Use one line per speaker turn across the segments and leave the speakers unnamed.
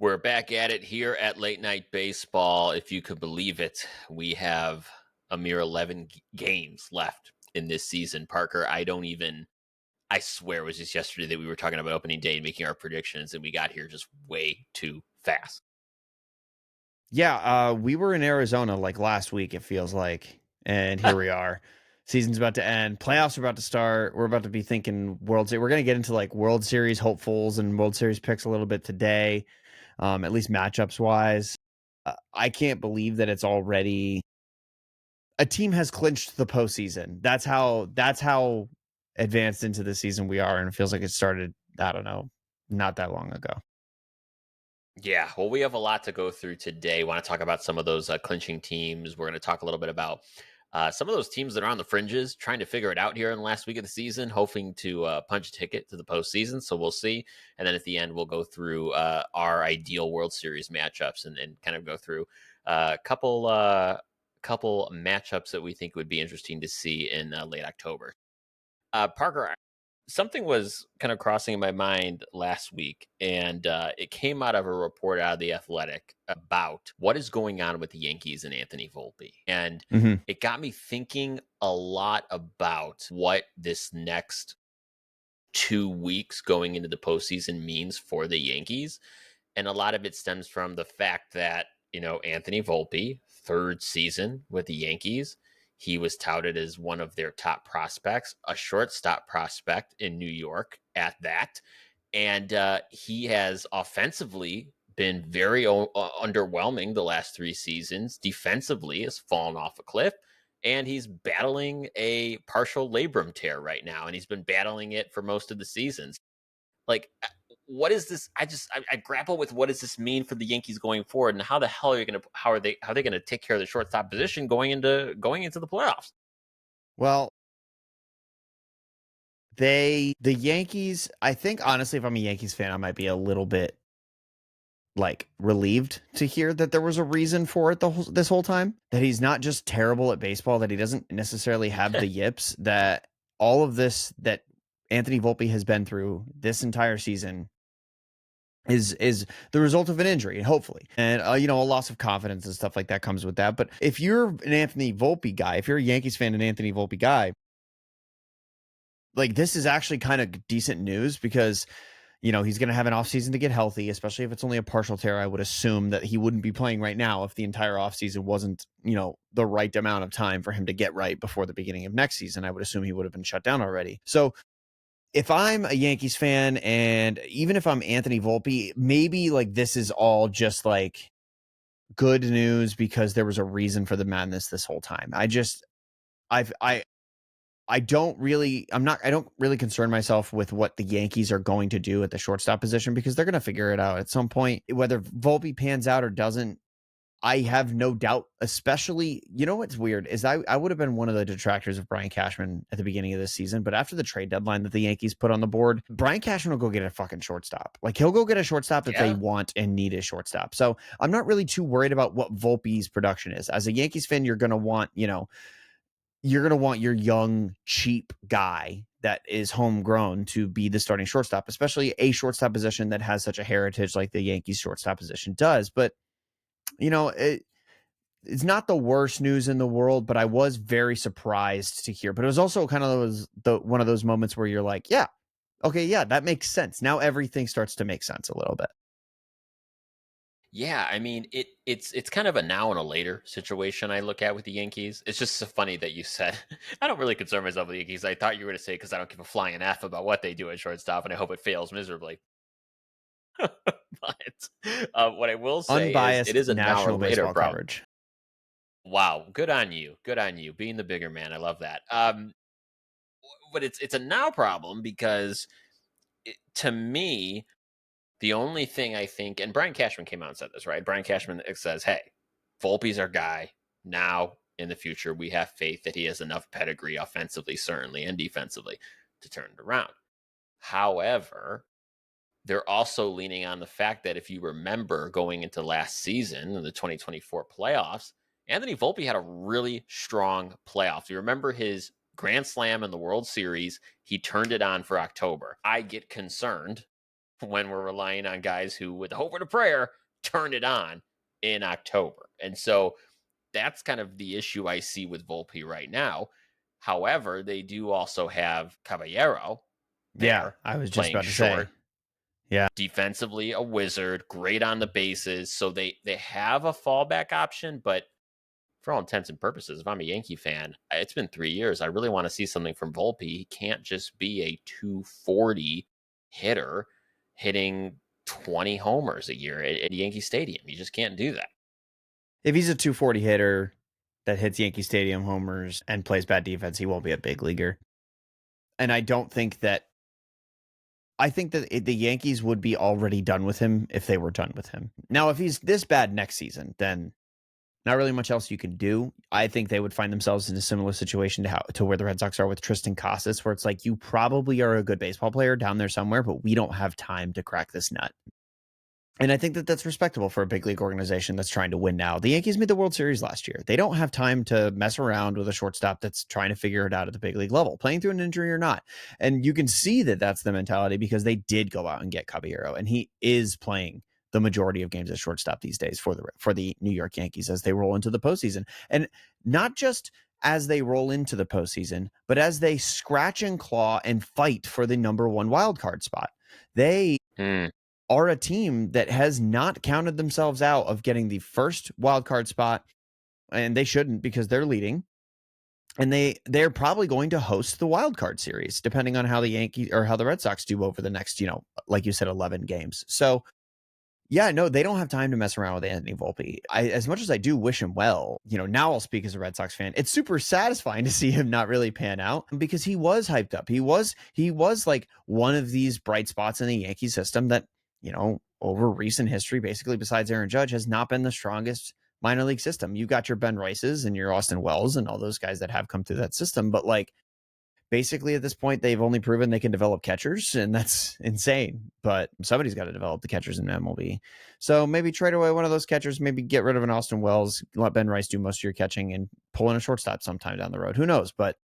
We're back at it here at Late Night Baseball. If you could believe it, we have a mere 11 games left in this season. Parker, I swear it was just yesterday that we were talking about opening day and making our predictions, and we got here just way too fast.
Yeah, we were in Arizona like last week, it feels like. And here we are. Season's about to end. Playoffs are about to start. We're about to be thinking World Series. We're going to get into like World Series hopefuls and World Series picks a little bit today, at least matchups wise. I can't believe that it's already a team has clinched the postseason. That's how advanced into the season we are, and it feels like it started. I don't know, not that long ago.
Yeah, well, we have a lot to go through today. Want to talk about some of those clinching teams. We're going to talk a little bit about some of those teams that are on the fringes, trying to figure it out here in the last week of the season, hoping to punch a ticket to the postseason. So we'll see. And then at the end, we'll go through our ideal World Series matchups and kind of go through a couple matchups that we think would be interesting to see in late October. Parker, something was kind of crossing in my mind last week, and it came out of a report out of the Athletic about what is going on with the Yankees and Anthony Volpe, and
Mm-hmm.
it got me thinking a lot about what this next 2 weeks going into the postseason means for the Yankees, and a lot of it stems from the fact that Anthony Volpe, third season with the Yankees. He was touted as one of their top prospects, a shortstop prospect in New York at that. And he has offensively been very underwhelming the last 3 seasons. Defensively has fallen off a cliff. And he's battling a partial labrum tear right now. And he's been battling it for most of the seasons. Like, what is this? I grapple with what does this mean for the Yankees going forward, and how the hell are you gonna how are they gonna take care of the shortstop position going into the playoffs?
Well, the Yankees, I think honestly, if I'm a Yankees fan, I might be a little bit like relieved to hear that there was a reason for it this whole time. That he's not just terrible at baseball, that he doesn't necessarily have the yips, that all of this that Anthony Volpe has been through this entire season is the result of an injury, hopefully, and a loss of confidence and stuff like that comes with that. But if you're an Anthony Volpe guy, if you're a Yankees fan and Anthony Volpe guy, like this is actually kind of decent news because he's going to have an offseason to get healthy, especially if it's only a partial tear. I would assume that he wouldn't be playing right now if the entire offseason wasn't, the right amount of time for him to get right before the beginning of next season. I would assume he would have been shut down already. So if I'm a Yankees fan and even if I'm Anthony Volpe, maybe like this is all just like good news because there was a reason for the madness this whole time. I've, I don't really concern myself with what the Yankees are going to do at the shortstop position because they're going to figure it out at some point. Whether Volpe pans out or doesn't, I have no doubt, especially, what's weird is I would have been one of the detractors of Brian Cashman at the beginning of this season, but after the trade deadline that the Yankees put on the board, Brian Cashman will go get a fucking shortstop. Like he'll go get a shortstop that they
Yeah,
want and need a shortstop. So I'm not really too worried about what Volpe's production is. As a Yankees fan, you're going to want your young, cheap guy that is homegrown to be the starting shortstop, especially a shortstop position that has such a heritage like the Yankees shortstop position does. But, it's not the worst news in the world, but I was very surprised to hear. But it was also kind of one of those moments where you're like, yeah, okay, yeah, that makes sense. Now everything starts to make sense a little bit.
yeah. I mean, it's kind of a now and a later situation I look at with the Yankees. It's just so funny that you said I don't really concern myself with the Yankees. I thought you were going to say because I don't give a flying f about what they do at shortstop, and I hope it fails miserably. But what I will say is it
Unbiased
is a now or
national
later
baseball
problem.
coverage.
Wow, good on you. Good on you. Being the bigger man. I love that. But it's a now problem because to me, the only thing I think, and Brian Cashman came out and said this, right? Brian Cashman says, "Hey, Volpe's our guy. Now, in the future, we have faith that he has enough pedigree, offensively, certainly, and defensively, to turn it around." However, they're also leaning on the fact that if you remember going into last season in the 2024 playoffs, Anthony Volpe had a really strong playoff. You remember his grand slam in the World Series, he turned it on for October. I get concerned when we're relying on guys who, with the hope and a prayer, turn it on in October. And so that's kind of the issue I see with Volpe right now. However, they do also have Caballero
Yeah,
there
I was just
playing
about to say.
short,
Yeah.
defensively a wizard, great on the bases. So they have a fallback option, but for all intents and purposes, if I'm a Yankee fan, it's been 3 years. I really want to see something from Volpe. He can't just be a 240 hitter hitting 20 homers a year at Yankee Stadium. You just can't do that.
If he's a 240 hitter that hits Yankee Stadium homers and plays bad defense, he won't be a big leaguer. And I don't think that I think that the Yankees would be already done with him if they were done with him. Now, if he's this bad next season, then not really much else you can do. I think they would find themselves in a similar situation to where the Red Sox are with Tristan Casas, where it's like you probably are a good baseball player down there somewhere, but we don't have time to crack this nut. And I think that that's respectable for a big league organization that's trying to win now. The Yankees made the World Series last year. They don't have time to mess around with a shortstop that's trying to figure it out at the big league level, playing through an injury or not. And you can see that that's the mentality because they did go out and get Caballero, and he is playing the majority of games at shortstop these days for the New York Yankees as they roll into the postseason. And not just as they roll into the postseason, but as they scratch and claw and fight for the number one wild card spot. They
Hmm.
are a team that has not counted themselves out of getting the first wild card spot, and they shouldn't because they're leading. And they're probably going to host the wild card series, depending on how the Yankees or how the Red Sox do over the next, like you said, 11 games. So yeah, no, they don't have time to mess around with Anthony Volpe. As much as I do wish him well, now I'll speak as a Red Sox fan. It's super satisfying to see him not really pan out because he was hyped up. He was like one of these bright spots in the Yankee system that, over recent history, basically besides Aaron Judge, has not been the strongest minor league system. You've got your Ben Rices and your Austin Wells and all those guys that have come through that system, but like basically at this point they've only proven they can develop catchers, and that's insane, but somebody's got to develop the catchers in MLB. So maybe trade away one of those catchers, maybe get rid of an Austin Wells, let Ben Rice do most of your catching, and pull in a shortstop sometime down the road. Who knows? But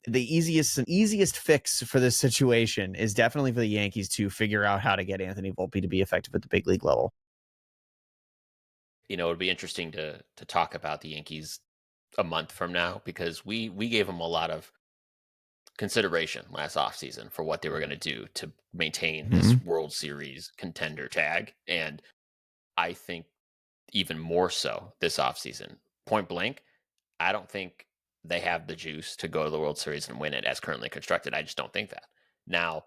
the easiest fix for this situation is definitely for the Yankees to figure out how to get Anthony Volpe to be effective at the big league level.
It'd be interesting to talk about the Yankees a month from now because we gave them a lot of consideration last offseason for what they were going to do to maintain this
Mm-hmm.
World Series contender tag. And I think even more so this offseason. Point blank, I don't think they have the juice to go to the World Series and win it as currently constructed. I just don't think that. Now,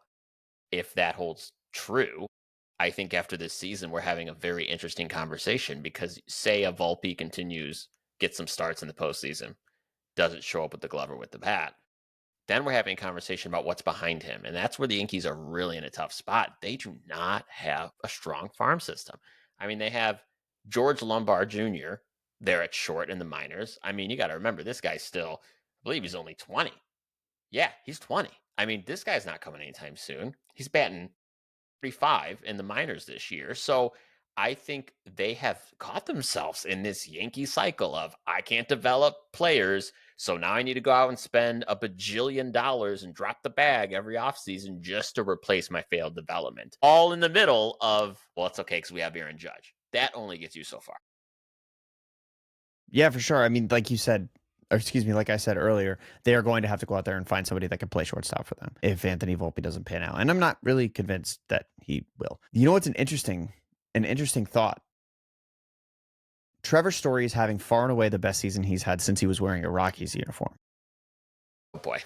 if that holds true, I think after this season, we're having a very interesting conversation because say a Volpe continues, gets some starts in the postseason, doesn't show up with the glove or with the bat, then we're having a conversation about what's behind him. And that's where the Yankees are really in a tough spot. They do not have a strong farm system. I mean, they have George Lombard Jr. there at short in the minors. I mean, you got to remember this guy's still, I believe he's only 20. Yeah, he's 20. I mean, this guy's not coming anytime soon. He's batting 35 in the minors this year. So I think they have caught themselves in this Yankee cycle of I can't develop players. So now I need to go out and spend a bajillion dollars and drop the bag every offseason just to replace my failed development. All in the middle of, well, it's okay because we have Aaron Judge. That only gets you so far.
Yeah, for sure. I mean, like you said, or excuse me, like I said earlier, they are going to have to go out there and find somebody that can play shortstop for them if Anthony Volpe doesn't pan out. And I'm not really convinced that he will. You know what's an interesting thought? Trevor Story is having far and away the best season he's had since he was wearing a Rockies uniform.
Oh boy.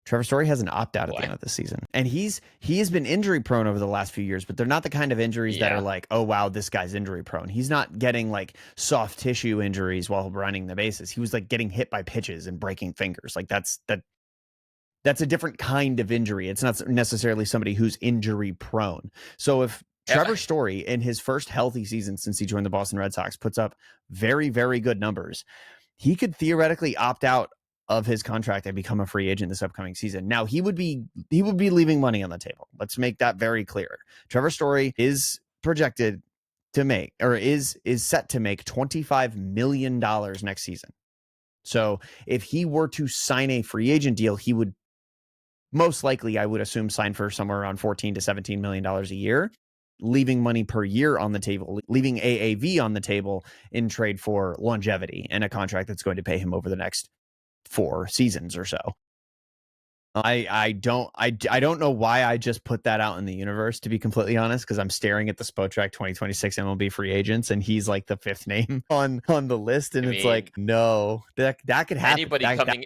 Trevor Story has an opt out at the
Boy.
end of the season. And he has been injury prone over the last few years, but they're not the kind of injuries that are
Yeah.
like, oh wow, this guy's injury prone. He's not getting like soft tissue injuries while running the bases. He was like getting hit by pitches and breaking fingers. Like that's a different kind of injury. It's not necessarily somebody who's injury prone. So if Trevor Story in his first healthy season since he joined the Boston Red Sox puts up very, very good numbers, he could theoretically opt out of his contract and become a free agent this upcoming season. Now he would be leaving money on the table. Let's make that very clear. Trevor Story is projected to make, or is set to make $25 million next season. So if he were to sign a free agent deal, he would most likely, I would assume, sign for somewhere around $14 to $17 million a year, leaving money per year on the table, leaving AAV on the table in trade for longevity and a contract that's going to pay him over the next 4 seasons or so. I don't know why I just put that out in the universe, to be completely honest, because I'm staring at the Spotrac 2026 MLB free agents, and he's like the 5th name on the list, and
I
it's like,
mean,
no, that could happen.
anybody
That
coming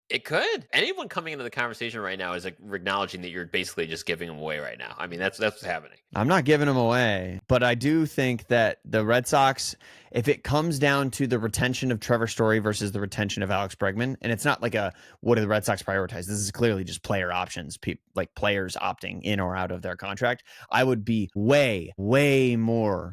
it could. Anyone coming into the conversation right now is like acknowledging that you're basically just giving them away right now. I mean, that's what's happening.
I'm not giving him away, but I do think that the Red Sox, if it comes down to the retention of Trevor Story versus the retention of Alex Bregman, and it's not like a what do the Red Sox prioritize? This is clearly just player options, like players opting in or out of their contract. I would be way more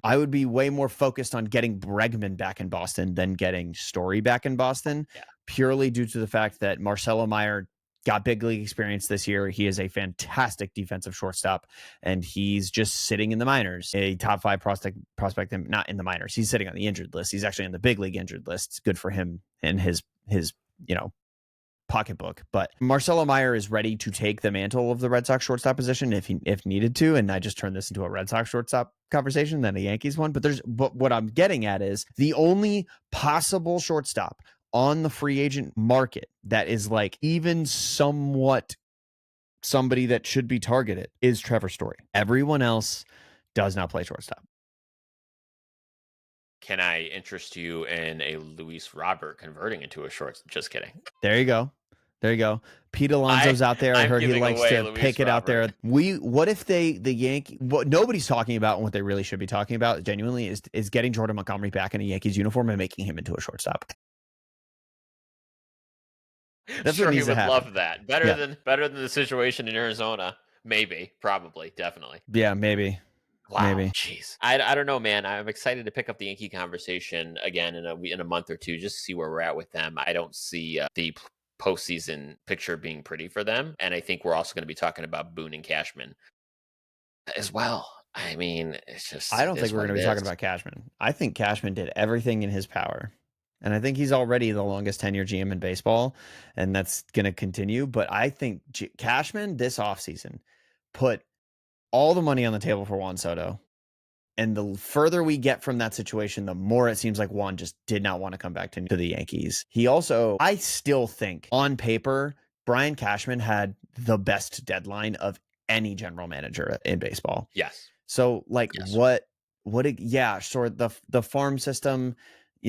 focused on getting Bregman back in Boston than getting Story back in Boston,
Yeah.
purely due to the fact that Marcelo Meyer got big league experience this year. He is a fantastic defensive shortstop, and he's just sitting in the minors, a top 5 prospect, not in the minors. He's sitting on the injured list. He's actually on the big league injured list. Good for him and his pocketbook. But Marcelo Meyer is ready to take the mantle of the Red Sox shortstop position if needed to. And I just turned this into a Red Sox shortstop conversation than a Yankees one. But what I'm getting at is the only possible shortstop on the free agent market that is like even somewhat somebody that should be targeted is Trevor Story. Everyone else does not play shortstop.
Can I interest you in a Luis Robert converting into a short? Just kidding.
There you go. There you go. Pete Alonso's out there. I
I'm
heard he
giving
likes
away
to
Luis
pick it out
Robert.
there. What if the Yankee, what nobody's talking about and what they really should be talking about genuinely is getting Jordan Montgomery back in a Yankees uniform and making him into a shortstop. That's what
Sure, he
needs to
would
happen.
love that.
Yeah.
Better than the situation in Arizona. Maybe, probably, definitely.
Yeah, maybe.
Wow,
Maybe.
jeez. I don't know, man. I'm excited to pick up the Yankee conversation again in a month or two, just to see where we're at with them. I don't see the postseason picture being pretty for them, and I think we're also going to be talking about Boone and Cashman as well. I mean,
I
it
don't think
is
we're
what
going
it
to be talking
is.
about Cashman. I think Cashman did everything in his power. And I think he's already the longest tenure GM in baseball, and that's going to continue. But I think Cashman this offseason put all the money on the table for Juan Soto. And the further we get from that situation, the more it seems like Juan just did not want to come back to the Yankees. He also, I still think on paper, Brian Cashman had the best deadline of any general manager in baseball.
Yes.
So like
Yes.
yeah, sure. The farm system,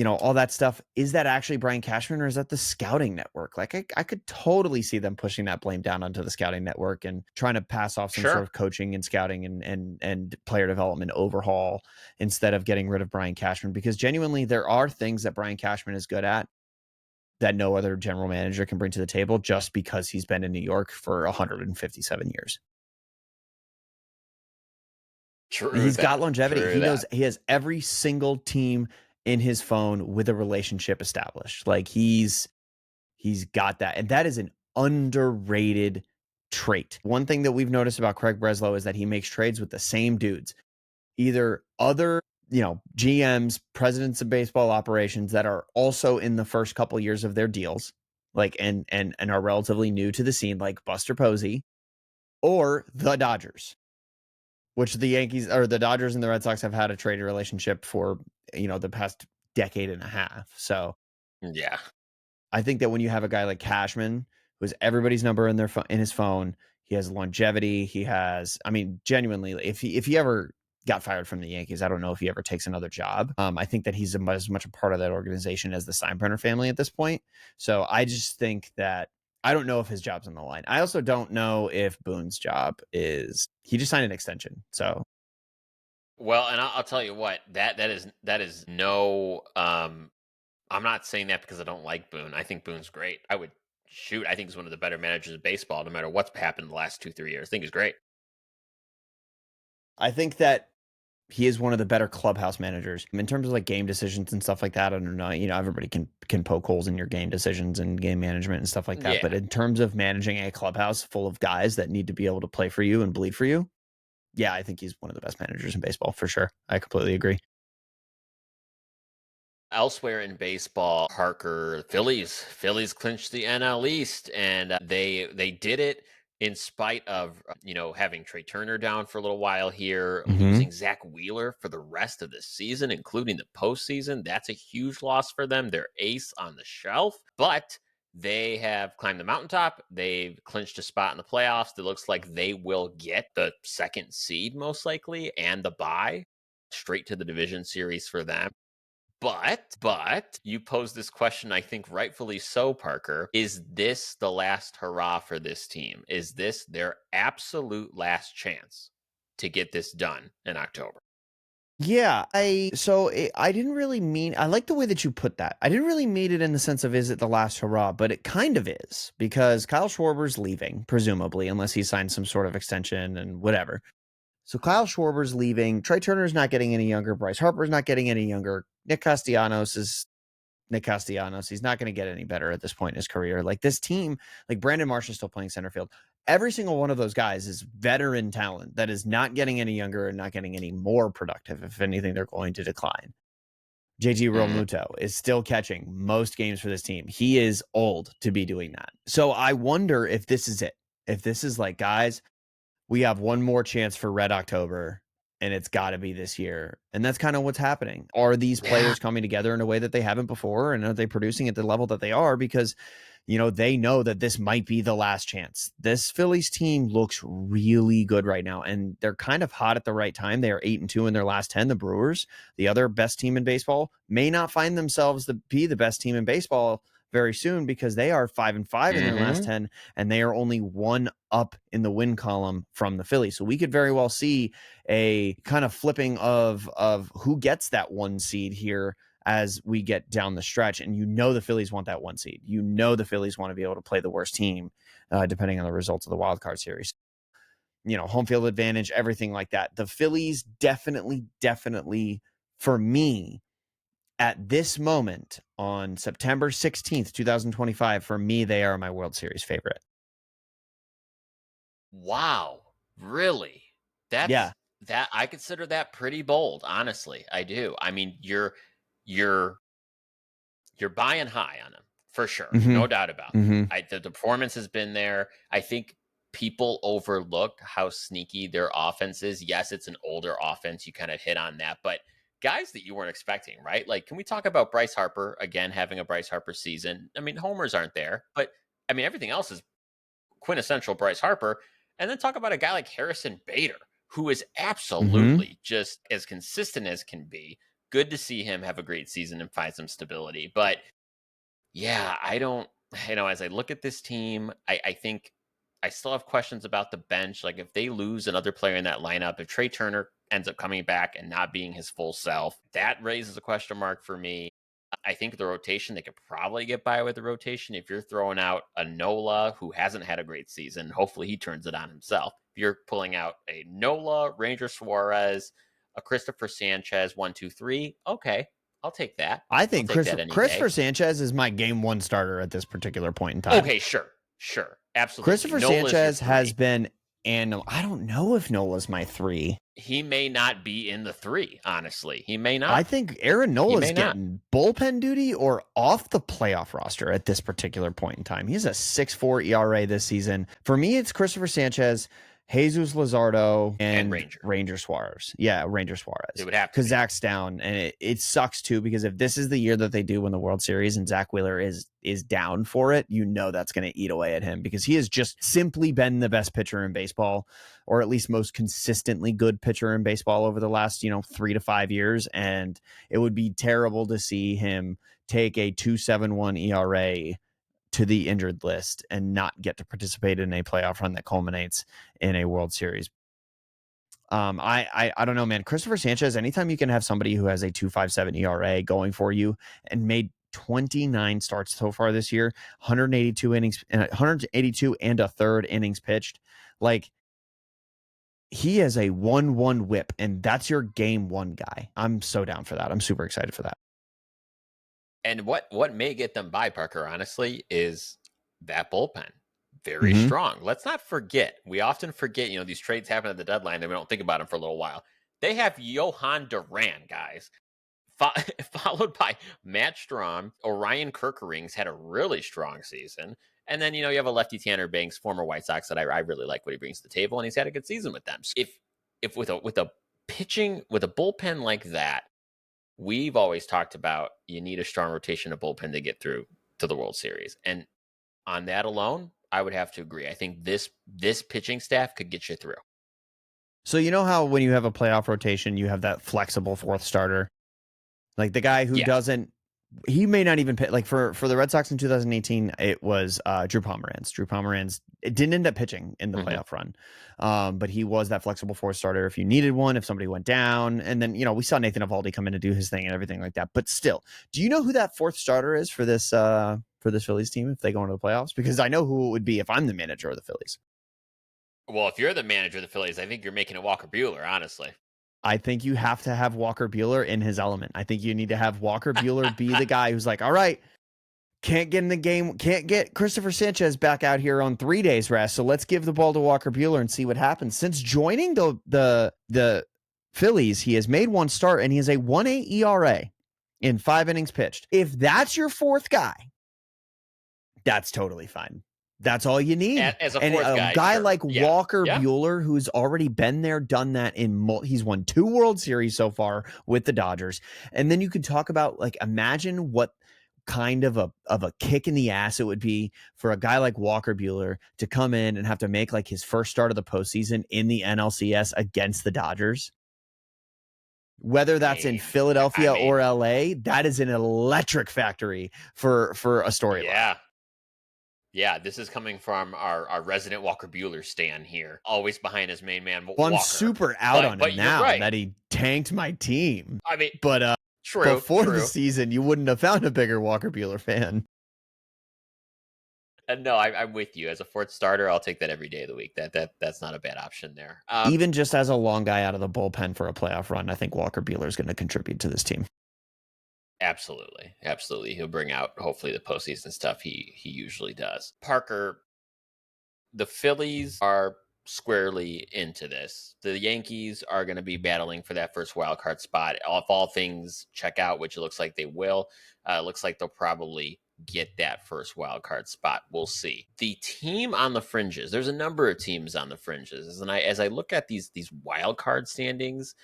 all that stuff. Is that actually Brian Cashman or is that the scouting network? Like I could totally see them pushing that blame down onto the scouting network and trying to pass off some sort
Sure.
of coaching and scouting and player development overhaul instead of getting rid of Brian Cashman, because genuinely there are things that Brian Cashman is good at that no other general manager can bring to the table just because he's been in New York for 157 years.
True
He's got
that.
longevity.
True that.
He has every single team in his phone with a relationship established. Like he's got that. And that is an underrated trait. One thing that we've noticed about Craig Breslow is that he makes trades with the same dudes, either other, GMs, presidents of baseball operations that are also in the first couple years of their deals, like and are relatively new to the scene, like Buster Posey, or the Dodgers, which the Yankees or the Dodgers and the Red Sox have had a trade relationship for, the past decade and a half. So
Yeah.
I think that when you have a guy like Cashman, who has everybody's number in in his phone, he has longevity. He has, I mean, genuinely, if he ever got fired from the Yankees, I don't know if he ever takes another job. I think that he's as much a part of that organization as the Steinbrenner family at this point. So I just think that I don't know if his job's on the line. I also don't know if Boone's job is. He just signed an extension, so
Well, and I'll tell you what, that is no I'm not saying that because I don't like Boone. I think Boone's great. I think he's one of the better managers of baseball, no matter what's happened in the last 2, 3 years. I think he's great.
I think that he is one of the better clubhouse managers in terms of like game decisions and stuff like that. I don't know, everybody can poke holes in your game decisions and game management and stuff like that.
Yeah.
But in terms of managing a clubhouse full of guys that need to be able to play for you and bleed for you, yeah, I think he's one of the best managers in baseball for sure. I completely agree.
Elsewhere in baseball, Parker, Phillies clinched the NL East, and they did it in spite of having Trey Turner down for a little while here,
Mhm.
losing Zach Wheeler for the rest of the season, including the postseason. That's a huge loss for them. Their ace on the shelf, but they have climbed the mountaintop. They've clinched a spot in the playoffs. It looks like they will get the second seed most likely and the bye straight to the division series for them. But you pose this question, I think rightfully so, Parker. Is this the last hurrah for this team? Is this their absolute last chance to get this done in October?
Yeah, I didn't really mean I like the way that you put that. I didn't really mean it in the sense of is it the last hurrah, but it kind of is because Kyle Schwarber's leaving, presumably, unless he signs some sort of extension and whatever. So Kyle Schwarber's leaving. Trey Turner's not getting any younger. Bryce Harper's not getting any younger. Nick Castellanos is Nick Castellanos. He's not going to get any better at this point in his career. Like this team, like Brandon Marsh is still playing center field. Every single one of those guys is veteran talent that is not getting any younger and not getting any more productive. If anything, they're going to decline. JG
Mm,
Realmuto is still catching most games for this team. He is old to be doing that. So I wonder if this is it. If this is like, guys, we have one more chance for Red October, and it's got to be this year. And that's kind of what's happening. Are these
yeah.
players coming together in a way that they haven't before? And are they producing at the level that they are? Because, they know that this might be the last chance. This Phillies team looks really good right now, and they're kind of hot at the right time. They are 8-2 in their last 10. The Brewers, the other best team in baseball, may not find themselves to be the best team in baseball very soon because they are 5-5 in their last
Hmm.
10, and they are only one up in the win column from the Phillies. So we could very well see a kind of flipping of who gets that one seed here as we get down the stretch. And the Phillies want that one seed. The Phillies want to be able to play the worst team, depending on the results of the wild card series. Home field advantage, everything like that. The Phillies definitely, for me, at this moment on September 16th, 2025, for me, they are my World Series favorite.
Wow. Really?
Yeah.
That I consider that pretty bold, honestly. I do. I mean, you're you're buying high on him for sure.
Mm-hmm.
No doubt about that.
Mm-hmm.
The performance has been there. I think people overlooked how sneaky their offense is. Yes, it's an older offense. You kind of hit on that, but guys that you weren't expecting, right? Like, can we talk about Bryce Harper again having a Bryce Harper season? I mean, homers aren't there, but I mean, everything else is quintessential Bryce Harper. And then talk about a guy like Harrison Bader, who is
Mm-hmm.
absolutely just as consistent as can be. Good to see him have a great season and find some stability. But yeah, I don't, as I look at this team, I think I still have questions about the bench. Like if they lose another player in that lineup, if Trey Turner ends up coming back and not being his full self, that raises a question mark for me. I think the rotation, they could probably get by with the rotation. If you're throwing out a Nola who hasn't had a great season, hopefully he turns it on himself. If you're pulling out a Nola, Ranger Suarez, a Christopher Sanchez, 1, 2, 3, okay, I'll take that.
I
I'll
think
take that any
Christopher
day.
Sanchez is my game one starter at this particular point in time.
Okay, sure, sure, absolutely.
Christopher
Nola's your
Sanchez has
three.
been, and I don't know if Nola's my three.
He may not be in the three, honestly. He may
I
not.
think Aaron
He
Nola's
may not.
getting bullpen duty or off the playoff roster at this particular point in time. He has a 6.4 ERA this season. For me, it's Christopher Sanchez, Jesus Luzardo,
And
and
Ranger.
Ranger Suarez. Yeah, Ranger
It
Suarez.
would have to
Because
be.
Zach's down, and it sucks too. Because if this is the year that they do win the World Series, and Zach Wheeler is down for it, that's going to eat away at him because he has just simply been the best pitcher in baseball, or at least most consistently good pitcher in baseball over the last 3 to 5 years, and it would be terrible to see him take a 2.71 ERA to the injured list and not get to participate in a playoff run that culminates in a World Series. I don't know, man. Christopher Sanchez, anytime you can have somebody who has a 2.57 ERA going for you and made 29 starts so far this year, 182 innings, 182 and a third innings pitched, like he is a 1-1 whip, and that's your game one guy. I'm so down for that. I'm super excited for that.
And what may get them by, Parker, honestly, is that bullpen. Very
Mm-hmm.
strong. Let's not forget. We often forget, these trades happen at the deadline and we don't think about them for a little while. They have Johan Duran, guys. followed by Matt Strom. Orion Kerkerings had a really strong season. And then, you have a lefty Tanner Banks, former White Sox, that I really like what he brings to the table, and he's had a good season with them. So if with a pitching with a bullpen like that, we've always talked about you need a strong rotation of bullpen to get through to the World Series. And on that alone, I would have to agree. I think this pitching staff could get you through.
So you know how when you have a playoff rotation, you have that flexible fourth starter, like the guy who
Yes.
doesn't. He may not even pitch. Like for the Red Sox in 2018, it was Drew Pomeranz. Drew Pomeranz, it didn't end up pitching in the
Mm-hmm.
playoff run, but he was that flexible fourth starter if you needed one, if somebody went down. And then we saw Nathan Eovaldi come in to do his thing and everything like that. But still, do you know who that fourth starter is for this Phillies team if they go into the playoffs? Because I know who it would be if I'm the manager of the Phillies.
Well, if you're the manager of the Phillies, I think you're making it Walker Buehler, honestly.
I think you have to have Walker Buehler in his element. I think you need to have Walker Buehler be the guy who's like, all right, can't get in the game, can't get Christopher Sanchez back out here on 3 days rest. So let's give the ball to Walker Buehler and see what happens. Since joining the Phillies, he has made one start and he has a 1.8 ERA in 5 innings pitched. If that's your fourth guy, that's totally fine. That's all you need.
As a
and
fourth
a guy
sure.
like
Yeah.
Walker
Yeah.
Buehler, who's already been there, done that he's won 2 World Series so far with the Dodgers. And then you could talk about, like, imagine what kind of a kick in the ass it would be for a guy like Walker Buehler to come in and have to make like his first start of the postseason in the NLCS against the Dodgers. Whether that's in Philadelphia or LA, that is an electric factory for a storyline.
Yeah. Yeah, this is coming from our resident Walker Buehler stan here, always behind his main man, Walker.
Well, I'm super out on him now
right.
that he tanked my team.
I mean,
but before the season, you wouldn't have found a bigger Walker Buehler fan.
No, I'm with you. As a fourth starter, I'll take that every day of the week. That's not a bad option there.
Even just as a long guy out of the bullpen for a playoff run, I think Walker Buehler is going to contribute to this team.
Absolutely. He'll bring out, hopefully, the postseason stuff he usually does. Parker, the Phillies are squarely into this. The Yankees are going to be battling for that first wild card spot. If all things check out, which it looks like they will, it looks like they'll probably get that first wild card spot. We'll see. The team on the fringes, there's a number of teams on the fringes, and as I look at these wild card standings,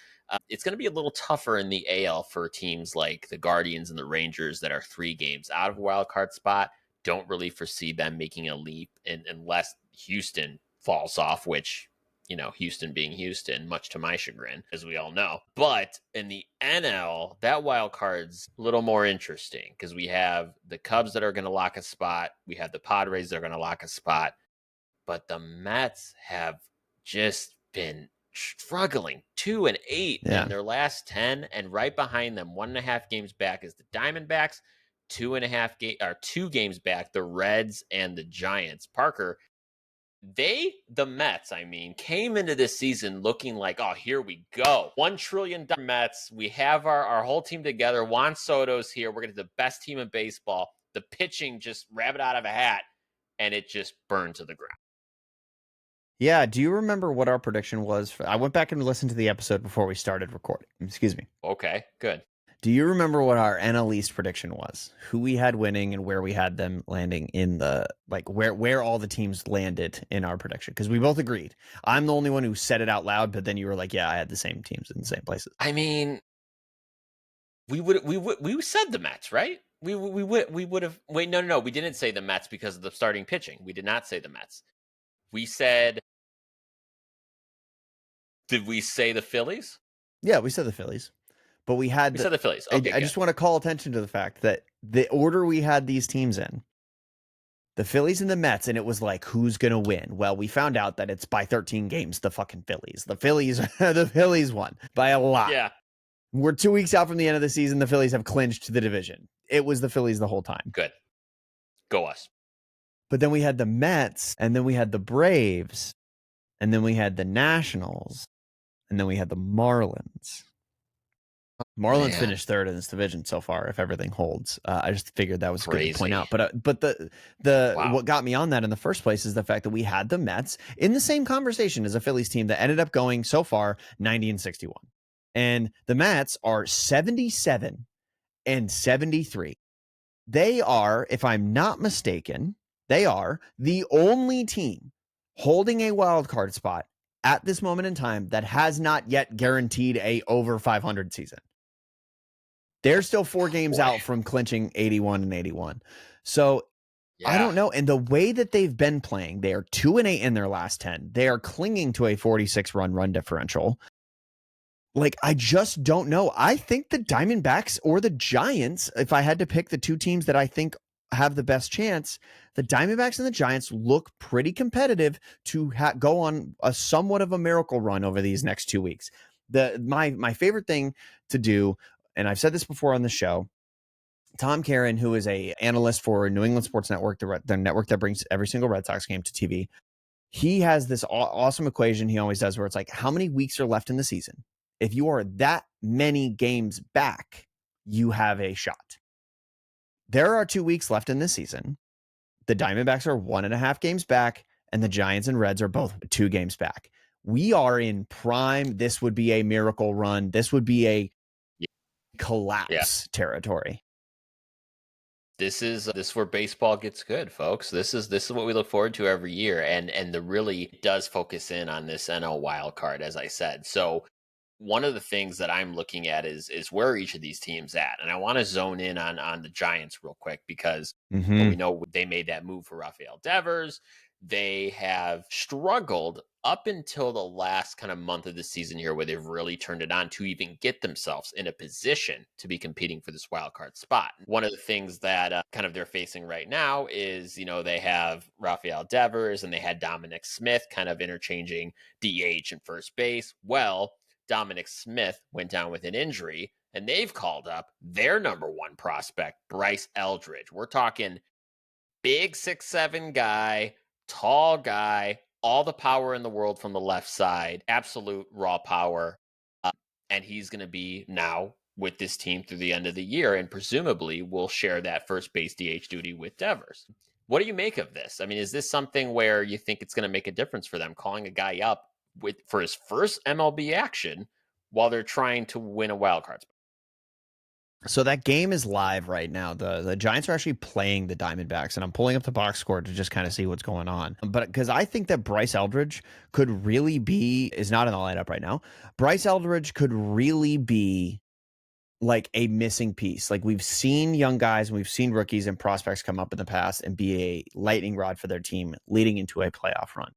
it's going to be a little tougher in the AL for teams like the Guardians and the Rangers that are 3 games out of a wild card spot. Don't really foresee them making a leap unless Houston falls off, which, Houston being Houston, much to my chagrin, as we all know. But in the NL, that wild card's a little more interesting because we have the Cubs that are going to lock a spot. We have the Padres that are going to lock a spot. But the Mets have just been struggling 2-8 in their last 10. And right behind them, 1.5 games back, is the Diamondbacks. 2 games back, the Reds and the Giants. Parker, the Mets, came into this season looking like, oh, here we go. $1 trillion Mets. We have our whole team together. Juan Soto's here. We're going to be the best team in baseball. The pitching just rabbit out of a hat, and it just burned to the ground.
Yeah. Do you remember what our prediction was? I went back and listened to the episode before we started recording. Excuse me.
Okay, good.
Do you remember what our NL East prediction was? Who we had winning and where we had them landing in the, like, where all the teams landed in our prediction? Because we both agreed. I'm the only one who said it out loud, but then you were like, yeah, I had the same teams in the same places.
We said the Mets, right? We would have. Wait, no. We didn't say the Mets because of the starting pitching. We did not say the Mets. We said. Did we say the Phillies?
Yeah, we said the Phillies. But we said
the Phillies. Okay,
I just want to call attention to the fact that the order we had these teams in, the Phillies and the Mets, and it was like, who's going to win? Well, we found out that it's by 13 games, the fucking Phillies. The Phillies won by a lot.
Yeah.
We're 2 weeks out from the end of the season. The Phillies have clinched the division. It was the Phillies the whole time.
Good. Go us.
But then we had the Mets, and then we had the Braves, and then we had the Nationals, and then we had the Marlins. Marlins finished third in this division so far, if everything holds. I just figured that was good to point out. But what got me on that in the first place is the fact that we had the Mets in the same conversation as a Phillies team that ended up going so far 90-61. And the Mets are 77 and 73. They are, if I'm not mistaken, they are the only team holding a wild card spot at this moment in time that has not yet guaranteed a over 500 season. They're still 4 games
Boy,
out from clinching 81 and 81. So I
yeah,
don't know. And the way that they've been playing, they are 2-8 in their last 10. They are clinging to a 46 run differential. Like, I just don't know. I think the Diamondbacks or the Giants, if I had to pick the two teams that I think have the best chance, the Diamondbacks and the Giants look pretty competitive to go on a somewhat of a miracle run over these next 2 weeks. My favorite thing to do, and I've said this before on the show, Tom Caron, who is a analyst for New England Sports Network, the network that brings every single Red Sox game to TV, he has this awesome equation he always does where it's like, how many weeks are left in the season? If you are that many games back, you have a shot. There are 2 weeks left in this season. The Diamondbacks are 1.5 games back, and the Giants and Reds are both 2 games back. We are in prime. This would be a miracle run. This would be a
yeah.
collapse territory.
This is where baseball gets good, folks. This is what we look forward to every year, and the really does focus in on this NL wild card, as I said. So one of the things that I'm looking at is where are each of these teams at, and I want to zone in on the Giants real quick because we
Mm-hmm.
know they made that move for Rafael Devers. They have struggled up until the last kind of month of the season here, where they've really turned it on to even get themselves in a position to be competing for this wild card spot. One of the things that kind of they're facing right now is, they have Rafael Devers and they had Dominic Smith kind of interchanging DH and first base. Well, Dominic Smith went down with an injury, and they've called up their number one prospect, Bryce Eldridge. We're talking big 6'7" guy, tall guy, all the power in the world from the left side, absolute raw power. Uh, and he's going to be now with this team through the end of the year, and presumably will share that first base DH duty with Devers. What do you make of this? I mean, is this something where you think it's going to make a difference for them, calling a guy up for his first MLB action while they're trying to win a wild card spot?
So that game is live right now. The Giants are actually playing the Diamondbacks, and I'm pulling up the box score to just kind of see what's going on. But because I think that Bryce Eldridge could really is not in the lineup right now. Bryce Eldridge could really be like a missing piece. Like, we've seen young guys and we've seen rookies and prospects come up in the past and be a lightning rod for their team leading into a playoff run.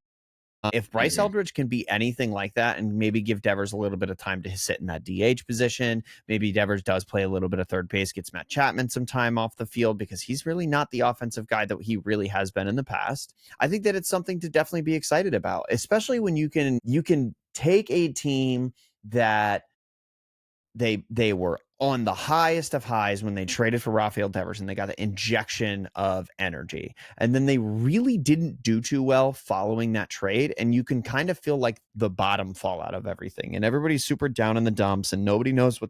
If Bryce
Mm-hmm.
Eldridge can be anything like that and maybe give Devers a little bit of time to sit in that DH position, maybe Devers does play a little bit of third base, gets Matt Chapman some time off the field because he's really not the offensive guy that he really has been in the past. I think that it's something to definitely be excited about, especially when you can take a team that they were on the highest of highs when they traded for Rafael Devers and they got the injection of energy. And then they really didn't do too well following that trade. And you can kind of feel like the bottom fall out of everything. And everybody's super down in the dumps and nobody knows how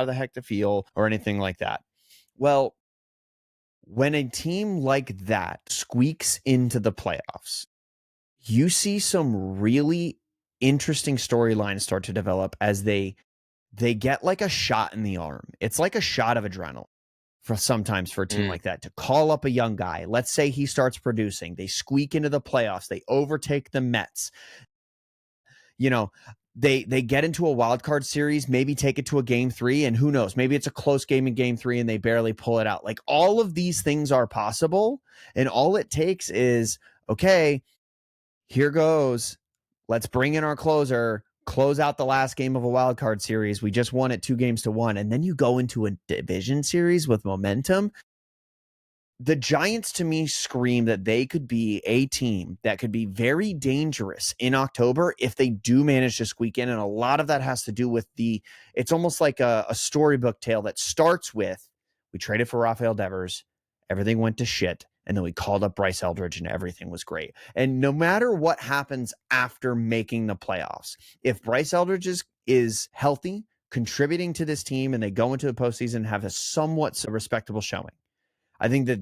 the heck to feel or anything like that. Well, when a team like that squeaks into the playoffs, you see some really interesting storylines start to develop as they get like a shot in the arm. It's like a shot of adrenaline for a team
Mm.
like that to call up a young guy. Let's say he starts producing. They squeak into the playoffs. They overtake the Mets. You know, they get into a wild card series, maybe take it to a game 3, and who knows, maybe it's a close game in game 3 and they barely pull it out. Like, all of these things are possible, and all it takes is, okay, here goes. Let's bring in our closer, close out the last game of a wild card series. We just won it 2-1. And then you go into a division series with momentum. The Giants, to me, scream that they could be a team that could be very dangerous in October if they do manage to squeak in. And a lot of that has to do with it's almost like a storybook tale that starts with, we traded for Rafael Devers, everything went to shit, and then we called up Bryce Eldridge and everything was great. And no matter what happens after making the playoffs, if Bryce Eldridge is healthy, contributing to this team, and they go into the postseason and have a somewhat respectable showing, I think that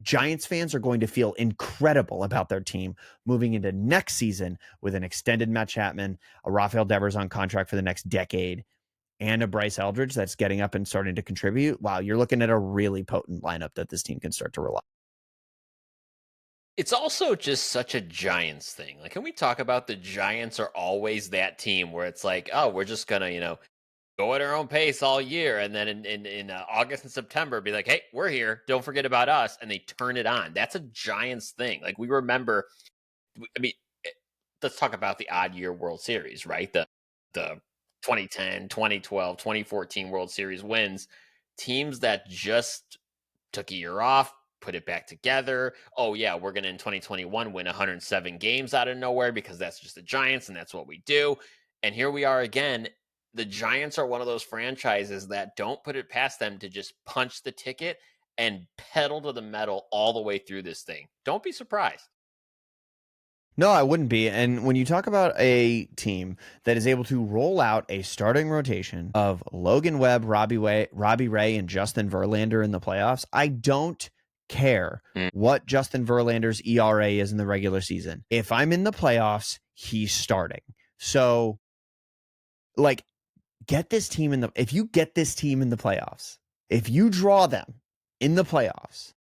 Giants fans are going to feel incredible about their team moving into next season with an extended Matt Chapman, a Rafael Devers on contract for the next decade. and a Bryce Eldridge that's getting up and starting to contribute, wow, you're looking at a really potent lineup that this team can start to rely.
It's also just such a Giants thing. Like, can we talk about the Giants are always that team where it's like, oh, we're just gonna, go at our own pace all year, and then in August and September, be like, hey, we're here. Don't forget about us, and they turn it on. That's a Giants thing. Like we remember. I mean, let's talk about the odd year World Series, right? The 2010, 2012, 2014 World Series wins. Teams that just took a year off, put it back together. Oh yeah, we're going to in 2021 win 107 games out of nowhere because that's just the Giants and that's what we do. And here we are again. The Giants are one of those franchises that don't put it past them to just punch the ticket and pedal to the metal all the way through this thing. Don't be surprised.
No, I wouldn't be. And when you talk about a team that is able to roll out a starting rotation of Logan Webb, Robbie Ray, and Justin Verlander in the playoffs, I don't care
Mm.
what Justin Verlander's ERA is in the regular season. If I'm in the playoffs, he's starting. So, like, if you get this team in the playoffs, if you draw them in the playoffs,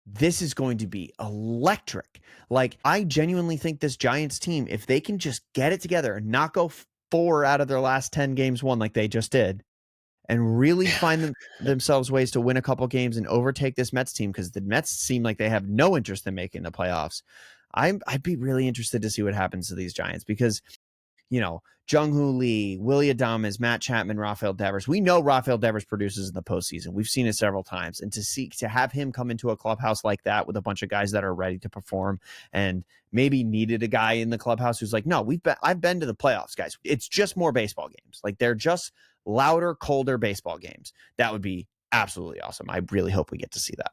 this is going to be electric. Like, I genuinely think this Giants team, if they can just get it together and not go 4 out of their last 10 games won like they just did, and really find themselves ways to win a couple games and overtake this Mets team, because the Mets seem like they have no interest in making the playoffs. I'd be really interested to see what happens to these Giants, because Jung-Hoo Lee, Willie Adames, Matt Chapman, Rafael Devers. We know Rafael Devers produces in the postseason. We've seen it several times. And to have him come into a clubhouse like that with a bunch of guys that are ready to perform, and maybe needed a guy in the clubhouse who's like, no, I've been to the playoffs, guys. It's just more baseball games. Like, they're just louder, colder baseball games. That would be absolutely awesome. I really hope we get to see that.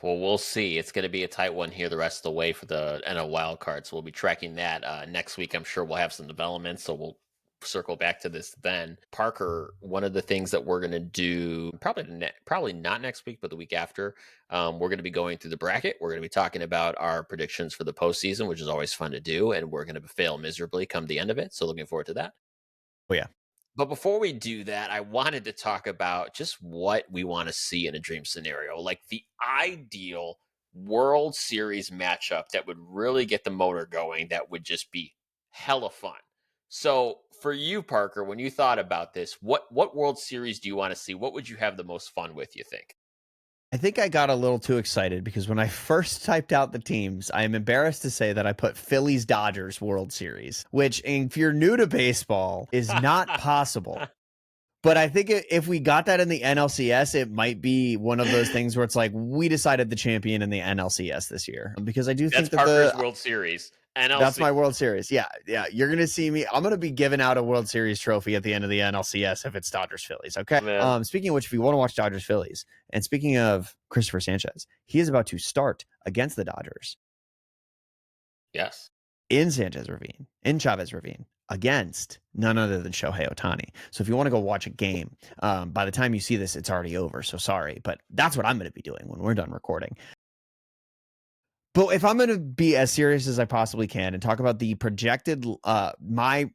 Well, we'll see. It's going to be a tight one here the rest of the way for the NL wild card. So we'll be tracking that next week. I'm sure we'll have some developments. So we'll circle back to this then. Parker, one of the things that we're going to do probably not next week, but the week after, we're going to be going through the bracket. We're going to be talking about our predictions for the postseason, which is always fun to do. And we're going to fail miserably come the end of it. So looking forward to that.
Oh, yeah.
But before we do that, I wanted to talk about just what we want to see in a dream scenario, like the ideal World Series matchup that would really get the motor going, that would just be hella fun. So, for you, Parker, when you thought about this, what World Series do you want to see? What would you have the most fun with, you think?
I think I got a little too excited, because when I first typed out the teams, I am embarrassed to say that I put Phillies Dodgers World Series, which, if you're new to baseball, is not possible. But I think if we got that in the NLCS, it might be one of those things where it's like, we decided the champion in the NLCS this year, because I do
That's
think that
Parker's World Series.
that's
NLC.
my World Series. Yeah. You're going to see me. I'm going to be giving out a World Series trophy at the end of the NLCS if it's Dodgers Phillies. Okay.
Man.
Speaking of which, if you want to watch Dodgers Phillies, and speaking of Christopher Sanchez, he is about to start against the Dodgers
Yes.
in Chavez Ravine, against none other than Shohei Ohtani. So if you want to go watch a game, by the time you see this, it's already over. So sorry, but that's what I'm going to be doing when we're done recording. But if I'm going to be as serious as I possibly can and talk about the projected, my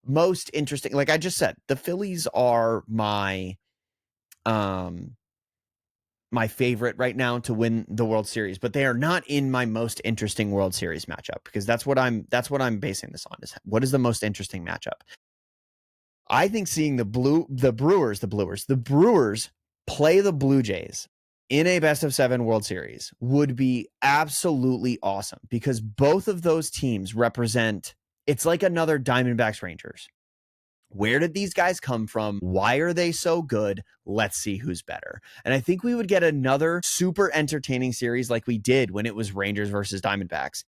most interesting, like I just said, the Phillies are my favorite right now to win the World Series, but they are not in my most interesting World Series matchup, because that's what I'm basing this on, is what is the most interesting matchup. I think seeing the Brewers play the Blue Jays in a best of 7 World Series would be absolutely awesome, because both of those teams represent, it's like another Diamondbacks Rangers. Where did these guys come from? Why are they so good? Let's see who's better. And I think we would get another super entertaining series like we did when it was Rangers versus Diamondbacks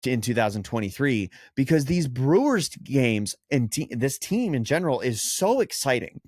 in 2023, because these Brewers games and this team in general is so exciting.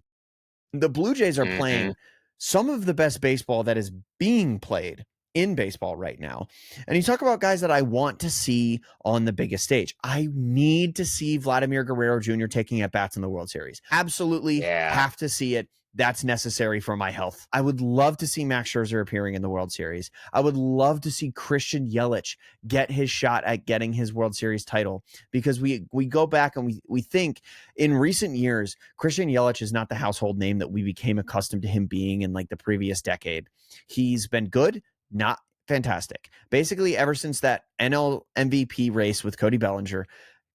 The Blue Jays are
Mm-hmm.
playing some of the best baseball that is being played in baseball right now. And you talk about guys that I want to see on the biggest stage. I need to see Vladimir Guerrero Jr. taking at bats in the World Series. Absolutely
Yeah.
have to see it. That's necessary for my health. I would love to see Max Scherzer appearing in the World Series. I would love to see Christian Yelich get his shot at getting his World Series title, because we go back and we think in recent years, Christian Yelich is not the household name that we became accustomed to him being in like the previous decade. He's been good, not fantastic. Basically, ever since that NL MVP race with Cody Bellinger,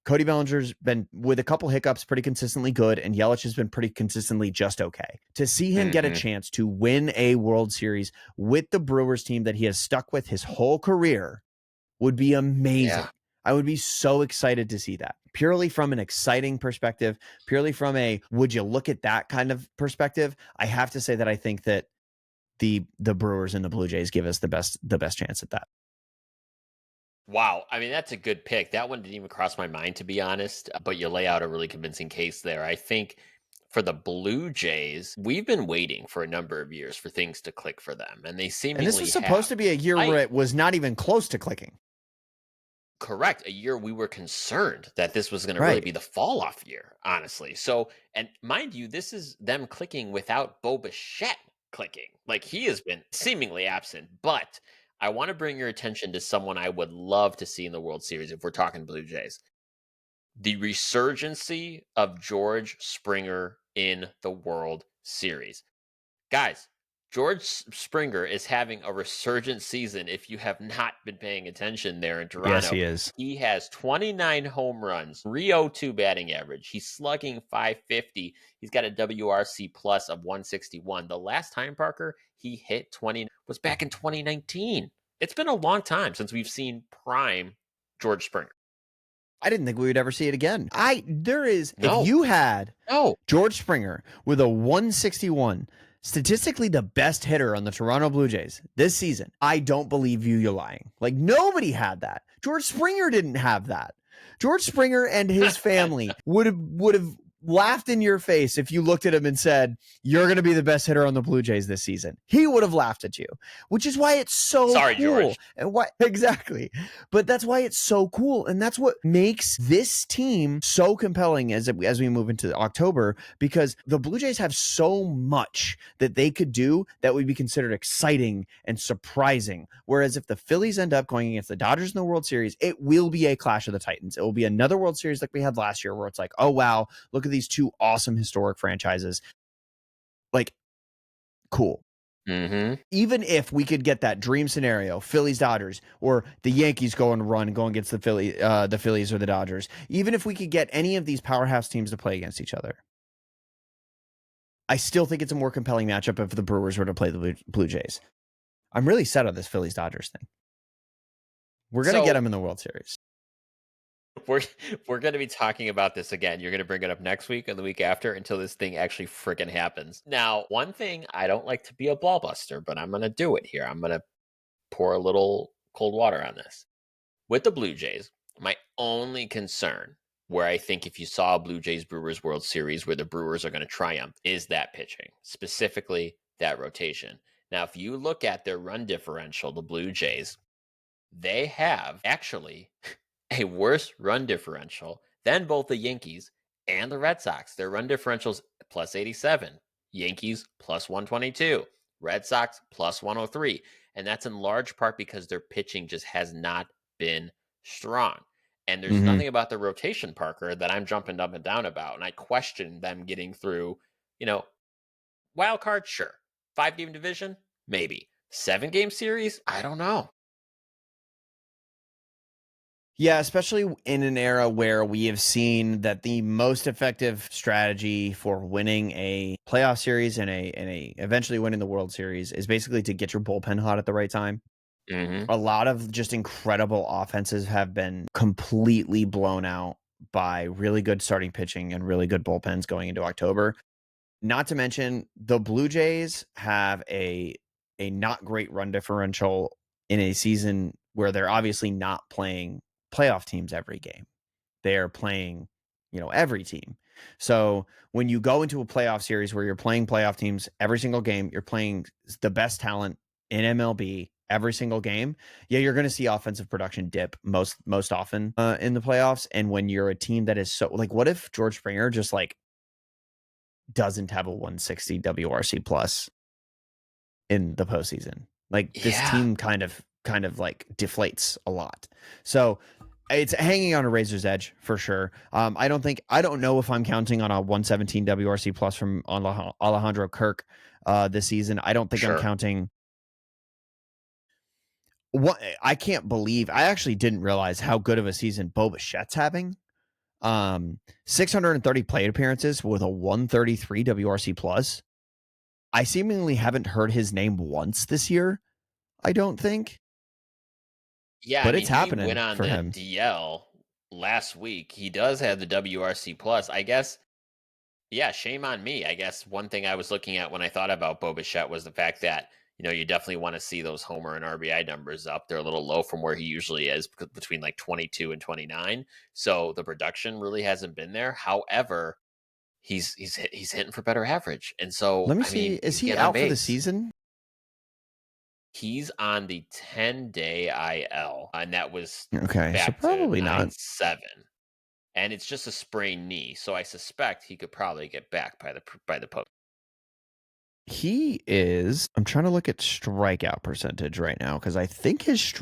Cody Bellinger's been, with a couple hiccups, pretty consistently good, and Yelich has been pretty consistently just okay. To see him get a
Hmm.
chance to win a World Series with the Brewers team that he has stuck with his whole career would be amazing.
Yeah.
I would be so excited to see that. Purely from an exciting perspective, purely from a would you look at that kind of perspective, I have to say that I think that the Brewers and the Blue Jays give us the best chance at that.
Wow. I mean, that's a good pick. That one didn't even cross my mind, to be honest, but you lay out a really convincing case there. I think for the Blue Jays, we've been waiting for a number of years for things to click for them, and they
And this was
seemingly
supposed
have.
to be a year
I
where it was not even close to clicking.
Correct. A year we were concerned that this was going to really
Right.
be the fall off year, honestly. So, and mind you, this is them clicking without Bo Bichette clicking. Like he has been seemingly absent. But I want to bring your attention to someone I would love to see in the World Series if we're talking Blue Jays. The resurgency of George Springer in the World Series. Guys, George Springer is having a resurgent season if you have not been paying attention there in
Yes,
Toronto.
he is.
He has 29 home runs, 302 batting average. He's slugging 550. He's got a WRC plus of 161. The last time, Parker, he hit 20 was back in 2019. It's been a long time since we've seen prime George Springer.
I didn't think we would ever see it again. If
No,
you had
no.
George Springer with a 161, statistically the best hitter on the Toronto Blue Jays this season, I don't believe you're lying. Like nobody had that. George Springer didn't have that. George Springer and his family would have laughed in your face if you looked at him and said, "You're going to be the best hitter on the Blue Jays this season." He would have laughed at you, which is why it's so
Sorry,
cool.
George.
And why exactly? But that's why it's so cool, and that's what makes this team so compelling as we move into October, because the Blue Jays have so much that they could do that would be considered exciting and surprising. Whereas if the Phillies end up going against the Dodgers in the World Series, it will be a clash of the Titans. It will be another World Series like we had last year, where it's like, oh wow, look at these two awesome historic franchises. Like, cool.
Mm-hmm.
Even if we could get that dream scenario, Phillies Dodgers, or the Yankees go and run going against the Phillies or the Dodgers, even if we could get any of these powerhouse teams to play against each other, I still think it's a more compelling matchup if the Brewers were to play the Blue Jays. I'm really set on this Phillies Dodgers thing. We're gonna get
So
them in the World Series.
we're we're going to be talking about this again. You're going to bring it up next week and the week after until this thing actually freaking happens. Now, one thing, I don't like to be a ball buster, but I'm going to do it here. I'm going to pour a little cold water on this. With the Blue Jays, my only concern, where I think if you saw a Blue Jays Brewers World Series where the Brewers are going to triumph, is that pitching, specifically that rotation. Now, if you look at their run differential, the Blue Jays, they have actually a worse run differential than both the Yankees and the Red Sox. Their run differentials plus 87, Yankees plus 122, Red Sox plus 103. And that's in large part because their pitching just has not been strong. And there's
Mm-hmm.
nothing about the rotation, Parker, that I'm jumping up and down about. And I question them getting through, you know, wild card, sure. 5 game division, maybe. 7 game series, I don't know.
Yeah, especially in an era where we have seen that the most effective strategy for winning a playoff series and a eventually winning the World Series is basically to get your bullpen hot at the right time.
Mm-hmm.
A lot of just incredible offenses have been completely blown out by really good starting pitching and really good bullpens going into October. Not to mention the Blue Jays have a not great run differential in a season where they're obviously not playing playoff teams every game. They are playing, every team. So when you go into a playoff series where you're playing playoff teams every single game, you're playing the best talent in MLB. every single game, yeah, you're going to see offensive production dip most often in the playoffs. And when you're a team that is so like, what if George Springer just like doesn't have a 160 WRC plus in the postseason? Like this
Yeah,
team kind of like deflates a lot. So it's hanging on a razor's edge for sure. I don't know if I'm counting on a 117 WRC plus from Alejandro Kirk this season. I don't think I'm
sure.
counting. What I can't believe, I actually didn't realize how good of a season Bo Bichette's having. 630 plate appearances with a 133 WRC plus. I seemingly haven't heard his name once this year. I don't think,
Yeah, I
but
mean,
it's
he went
happening
on
for
the
him.
DL last week. He does have the WRC plus. I guess, yeah, shame on me. I guess one thing I was looking at when I thought about Bo Bichette was the fact that, you definitely want to see those homer and RBI numbers up. They're a little low from where he usually is, between like 22 and 29. So the production really hasn't been there. However, he's hitting for better average. And so,
Let me
I
see.
mean,
Is
he's
he
getting on
out for the
base.
season?
He's on the 10-day IL, and that was
Okay, so
back to
probably not.
9/7. And it's just a sprained knee, so I suspect he could probably get back by the post.
He is. I'm trying to look at strikeout percentage right now because I think his Ks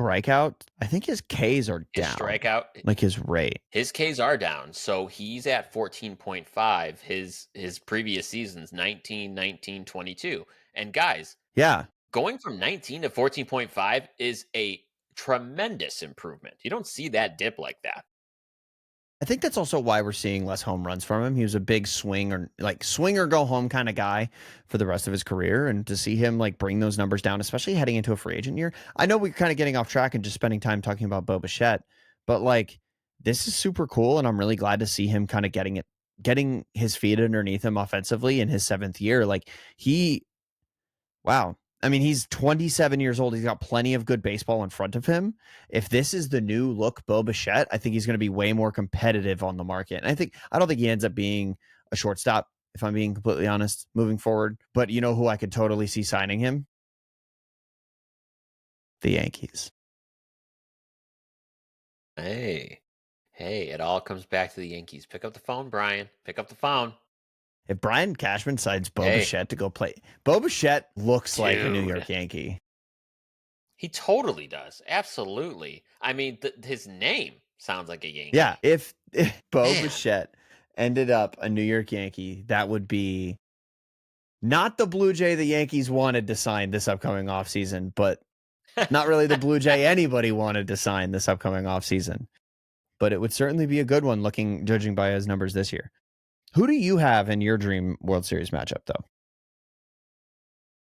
are
His
down,
strikeout,
like his rate.
his Ks are down, so he's at 14.5. His previous seasons 19, 19, 22. And guys,
Yeah,
going from 19 to 14.5 is a tremendous improvement. You don't see that dip like that.
I think that's also why we're seeing less home runs from him. He was a big swing or go home kind of guy for the rest of his career. And to see him like bring those numbers down, especially heading into a free agent year. I know we're kind of getting off track and just spending time talking about Bo Bichette, but like this is super cool. And I'm really glad to see him kind of getting his feet underneath him offensively in his seventh year. Like he Wow. I mean, he's 27 years old. He's got plenty of good baseball in front of him. If this is the new look Bo Bichette, I think he's going to be way more competitive on the market. And I don't think he ends up being a shortstop, if I'm being completely honest, moving forward. But you know who I could totally see signing him? The Yankees.
Hey, hey, it all comes back to the Yankees. Pick up the phone, Brian. Pick up the phone.
If Brian Cashman signs Bo
Hey,
Bichette to go play, Bo Bichette looks like a New
dude.
York Yankee.
He totally does. Absolutely. I mean, his name sounds like a
Yeah,
Yankee.
if Bo
Man.
Bichette ended up a New York Yankee, that would be not the Blue Jay the Yankees wanted to sign this upcoming offseason, but not really the Blue Jay anybody wanted to sign this upcoming offseason. But it would certainly be a good one judging by his numbers this year. Who do you have in your dream World Series matchup though?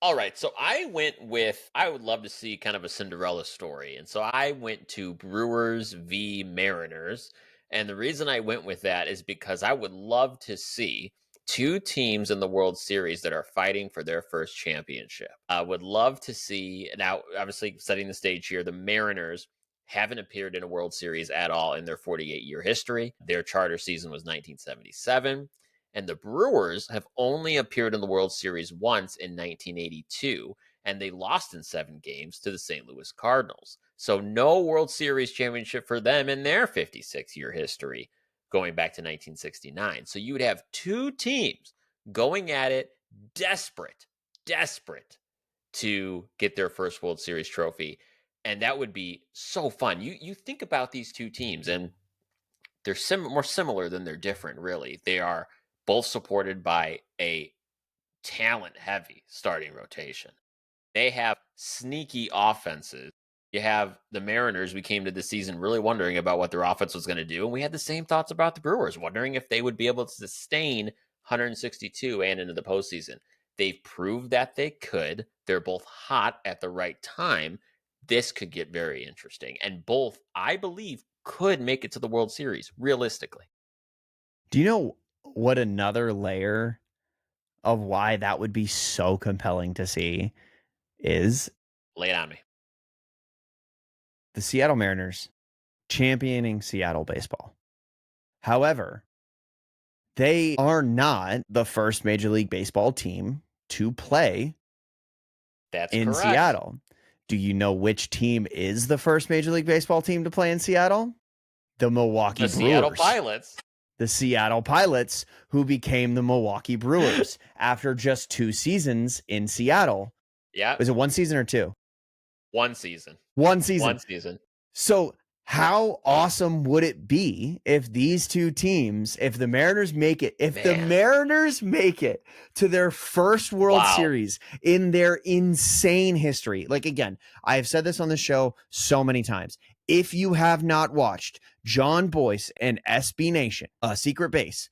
All right, so I would love to see kind of a Cinderella story. And so I went to Brewers v Mariners. And the reason I went with that is because I would love to see two teams in the World Series that are fighting for their first championship. I would love to see, now, obviously, setting the stage here, the Mariners haven't appeared in a World Series at all in their 48-year history. Their charter season was 1977. And the Brewers have only appeared in the World Series once in 1982, and they lost in 7 games to the St. Louis Cardinals. So, no World Series championship for them in their 56-year history, going back to 1969. So, you would have two teams going at it, desperate, desperate to get their first World Series trophy. And that would be so fun. You think about these two teams, and they're more similar than they're different, really. They are both supported by a talent heavy starting rotation. They have sneaky offenses. You have the Mariners. We came to the season really wondering about what their offense was going to do. And we had the same thoughts about the Brewers, wondering if they would be able to sustain 162 and into the postseason. They've proved that they could. They're both hot at the right time. This could get very interesting. And both, I believe, could make it to the World Series realistically.
Do you know what another layer of why that would be so compelling to see is
Lay it on me.
the Seattle Mariners championing Seattle baseball. However, they are not the first Major League Baseball team to play
That's
in
correct.
Seattle. Do you know which team is the first Major League Baseball team to play in Seattle? The Milwaukee
The Seattle
Brewers.
Pilots.
The Seattle Pilots, who became the Milwaukee Brewers after just 2 seasons in Seattle.
Yeah.
Was it 1 season or 2?
One season.
1 season.
One season.
So how awesome would it be if these two teams, if the Mariners make it, the Mariners make it to their first World Series in their insane history? Like, again, I have said this on the show so many times. If you have not watched John Boyce and SB Nation, Secret Base,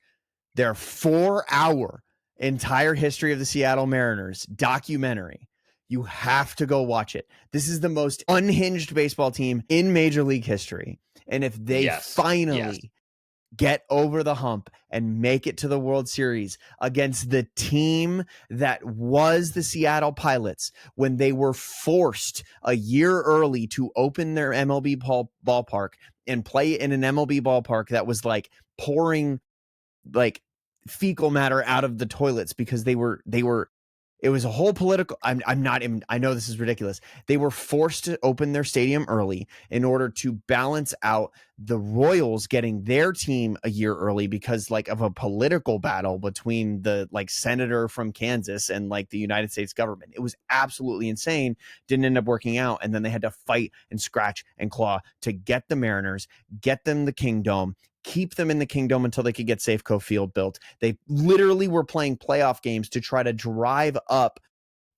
their 4-hour entire history of the Seattle Mariners documentary, you have to go watch it. This is the most unhinged baseball team in Major League history. And if they finally get over the hump and make it to the World Series against the team that was the Seattle Pilots when they were forced a year early to open their MLB ballpark and play in an MLB ballpark that was like pouring like fecal matter out of the toilets because they were it was a whole political. I'm not even, I know this is ridiculous. They were forced to open their stadium early in order to balance out the Royals getting their team a year early because like of a political battle between the like senator from Kansas and like the United States government. It was absolutely insane. Didn't end up working out. And then they had to fight and scratch and claw to get the Mariners, get them the Kingdom, keep them in the Kingdom until they could get Safeco Field built. They literally were playing playoff games to try to drive up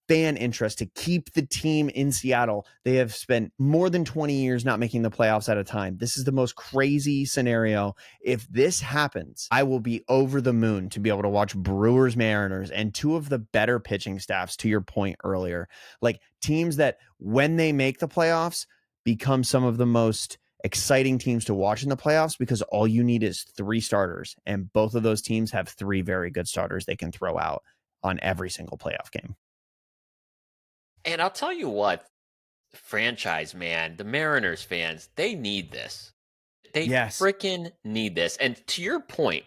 fan interest to keep the team in Seattle. They have spent more than 20 years not making the playoffs at a time. This is the most crazy scenario. If this happens, I will be over the moon to be able to watch Brewers, Mariners, and two of the better pitching staffs, to your point earlier. Like teams that when they make the playoffs become some of the most exciting teams to watch in the playoffs because all you need is 3 starters, and both of those teams have 3 very good starters they can throw out on every single playoff game.
And I'll tell you what, franchise, man, the Mariners fans, they need this. They freaking need this. And to your point,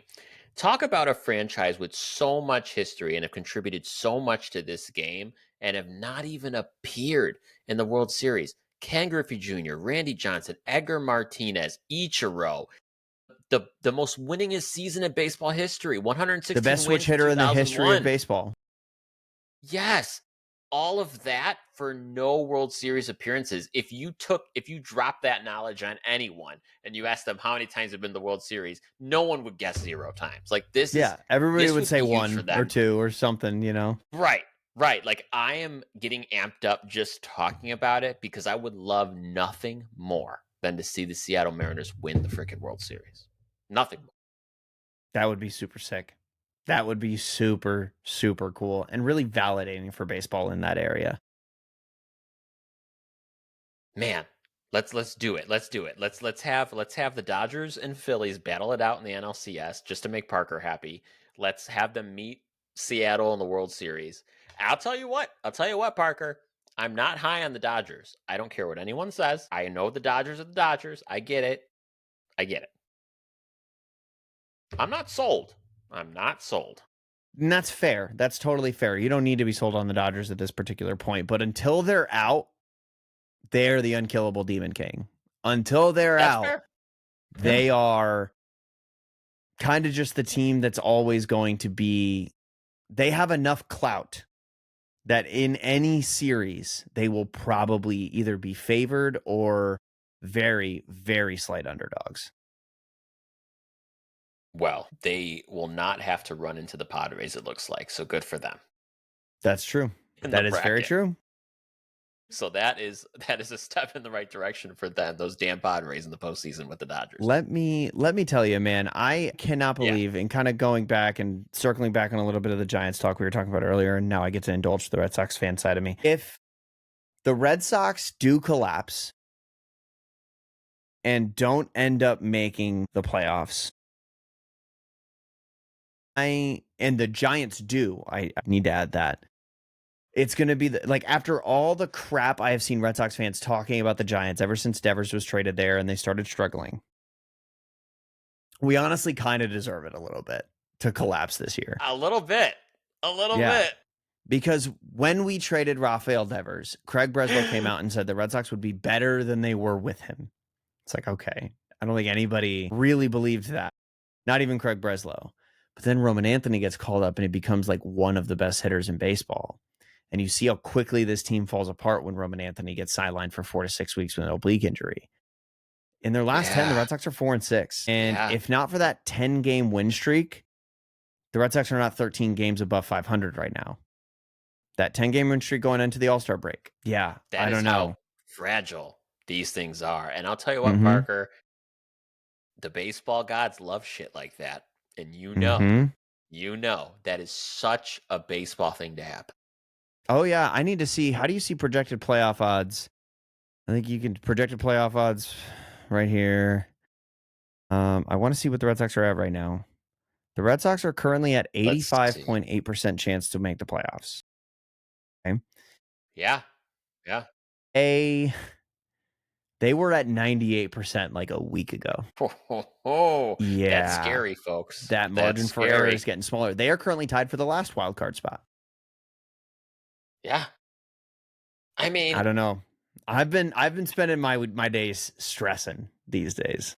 talk about a franchise with so much history and have contributed so much to this game and have not even appeared in the World Series. Ken Griffey Jr., Randy Johnson, Edgar Martinez, Ichiro, the most winningest season in baseball history, 116
the best switch
wins
hitter in the
2001.
history of baseball.
Yes. All of that for no World Series appearances. If you dropped that knowledge on anyone and you asked them how many times they've been to the World Series, no one would guess 0 times. Like this
everybody would say 1 or 2 or something, you know.
Right. Like I am getting amped up just talking about it because I would love nothing more than to see the Seattle Mariners win the freaking World Series. Nothing more.
That would be super sick. That would be super, super cool and really validating for baseball in that area.
Man, let's do it. Let's do it. Let's have the Dodgers and Phillies battle it out in the NLCS just to make Parker happy. Let's have them meet Seattle in the World Series. I'll tell you what, Parker. I'm not high on the Dodgers. I don't care what anyone says. I know the Dodgers are the Dodgers. I get it. I'm not sold. And
that's fair. That's totally fair. You don't need to be sold on the Dodgers at this particular point. But until they're out, they're the unkillable Demon King. Until they're out, fair. They are kind of just the team that's always going to be. They have enough clout that in any series, they will probably either be favored or very, very slight underdogs.
Well, they will not have to run into the Padres, it looks like. So good for them.
That's true. That is very true.
So that is a step in the right direction for them, those damn Padres in the postseason with the Dodgers.
Let me tell you, man, I cannot believe, and kind of going back and circling back on a little bit of the Giants talk we were talking about earlier, and now I get to indulge the Red Sox fan side of me. If the Red Sox do collapse and don't end up making the playoffs, and the Giants do, I need to add that. It's going to be like after all the crap I have seen Red Sox fans talking about the Giants ever since Devers was traded there and they started struggling, we honestly kind of deserve it a little bit to collapse this year.
A little bit.
Because when we traded Rafael Devers, Craig Breslow came out and said the Red Sox would be better than they were with him. It's like, okay. I don't think anybody really believed that. Not even Craig Breslow. But then Roman Anthony gets called up and he becomes like one of the best hitters in baseball. And you see how quickly this team falls apart when Roman Anthony gets sidelined for 4 to 6 weeks with an oblique injury. In their last 10, the
Yeah.
Red Sox are 4-6. And
Yeah.
if not for that 10-game win streak, the Red Sox are not 13 games above 500 right now. That 10-game win streak going into the All-Star break. Yeah,
That
I
is
don't
how
know.
fragile these things are. And I'll tell you what,
Mm-hmm.
Parker, the baseball gods love shit like that. And
Mm-hmm.
that is such a baseball thing to happen.
Oh, yeah. I need to see. How do you see projected playoff odds? I think you can projected playoff odds right here. I want to see what the Red Sox are at right now. The Red Sox are currently at
Let's see.
85.8% chance to make the playoffs. Okay.
Yeah. Yeah.
They were at 98% like a week ago.
That's
Yeah.
scary, folks.
That
That's
margin for error
scary.
is getting smaller. They are currently tied for the last wild card spot.
Yeah. I
I
mean,
don't know. I've been spending my days stressing these days.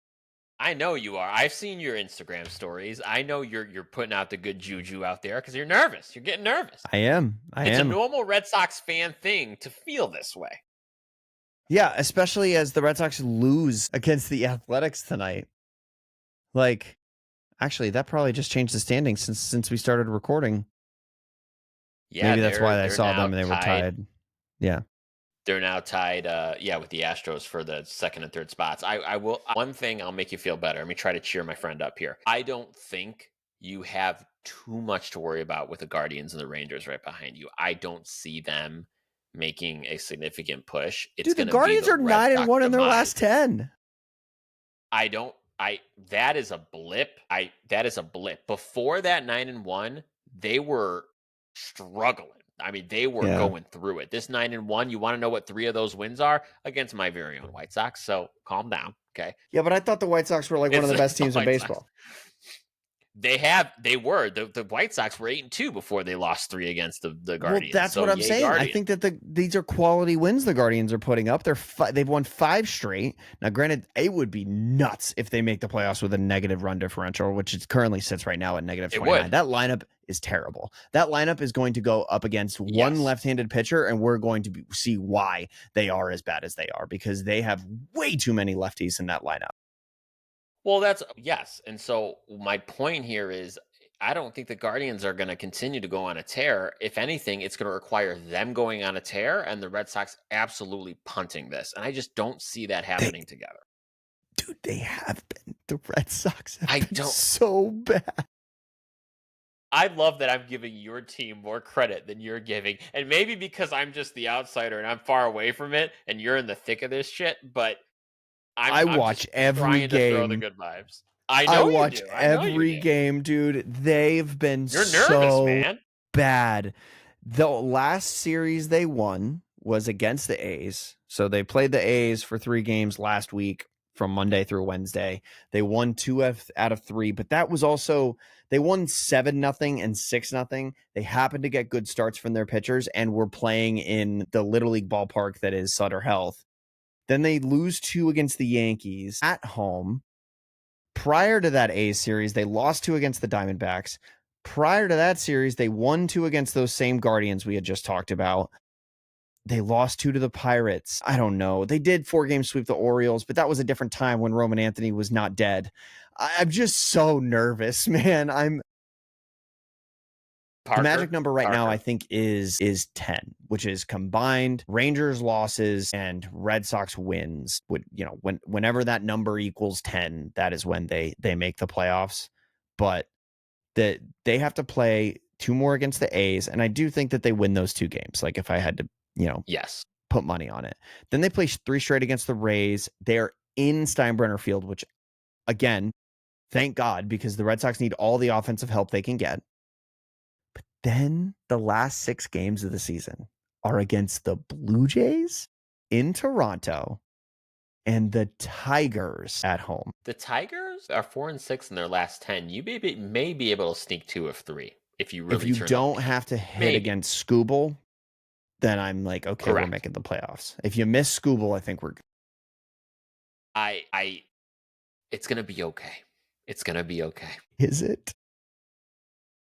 I know you are. I've seen your Instagram stories. I know you're putting out the good juju out there because you're nervous. You're getting nervous.
I am. I
It's a
am.
normal Red Sox fan thing to feel this way.
Yeah, especially as the Red Sox lose against the Athletics tonight. Like, actually, that probably just changed the standings since we started recording.
Yeah,
Maybe that's why I
they're
saw
now
them and they were
tied.
tied. Yeah.
They're now tied, yeah, with the Astros for the second and third spots. I will. One thing I'll make you feel better. Let me try to cheer my friend up here. I don't think you have too much to worry about with the Guardians and the Rangers right behind you. I don't see them making a significant push. It's
Dude, the
going to be
Guardians
the
are
Red Sox
9-1 in their
demise.
last 10.
I don't. I that is a blip. That is a blip. Before that 9-1, they were struggling. I mean, they were
Yeah.
going through it. This 9-1, you want to know what 3 of those wins are against my very own White Sox. So calm down, okay?
Yeah, but I thought the White Sox were like one of
It's
the best
the
teams in
White Sox.
baseball.
They were the White Sox were 8-2 before they lost 3 against the
Well,
Guardians.
that's
So
what I'm
yay
saying. I
Guardians.
think that these are quality wins the Guardians are putting up. They've won 5 straight. Now, granted, it would be nuts if they make the playoffs with a negative run differential, which it currently sits right now at negative
It
29.
would.
That lineup is terrible. That lineup is going to go up against one
Yes.
left-handed pitcher, and we're going to see why they are as bad as they are because they have way too many lefties in that lineup.
Well, that's yes. And so my point here is I don't think the Guardians are going to continue to go on a tear. If anything, it's going to require them going on a tear and the Red Sox absolutely punting this. And I just don't see that happening together.
Dude, they have been. The Red Sox have
I
been
don't.
so bad.
I love that I'm giving your team more credit than you're giving. And maybe because I'm just the outsider and I'm far away from it and you're in the thick of this shit, but
I
I'm just
watch every
trying to throw the
game.
good vibes. I
I
know you
watch
do. I know you
every
do.
game, dude. They've been
You're nervous,
so
man.
bad. The last series they won was against the A's. So they played the A's for 3 games last week from Monday through Wednesday. They won 2 out of 3, but that was also they won 7-0 and 6-0. They happened to get good starts from their pitchers and were playing in the Little League ballpark that is Sutter Health. Then they lose 2 against the Yankees at home. Prior to that A's series, they lost 2 against the Diamondbacks. Prior to that series, they won 2 against those same Guardians we had just talked about. They lost 2 to the Pirates. I don't know. They did 4-game sweep the Orioles, but that was a different time when Roman Anthony was not dead. I'm just so nervous, man. The magic number right now, I think, is 10, which is combined Rangers losses and Red Sox wins. Whenever that number equals 10, that is when they make the playoffs. But they have to play 2 more against the A's, and I do think that they win those 2 games. Like if I had to,
Yes.
put money on it. Then they play 3 straight against the Rays. They're in Steinbrenner Field, which again, thank God, because the Red Sox need all the offensive help they can get. Then the last 6 games of the season are against the Blue Jays in Toronto and the Tigers at home.
The Tigers are 4-6 in their last 10. You may be able to sneak 2 of 3 if you
If
really
you
turn up
don't
the heat.
have to hit
Maybe.
against Scooble, then I'm like, okay, we're
Correct.
making the playoffs. If you miss Scooble, I think we're good.
I it's gonna be okay. It's gonna be okay.
Is it?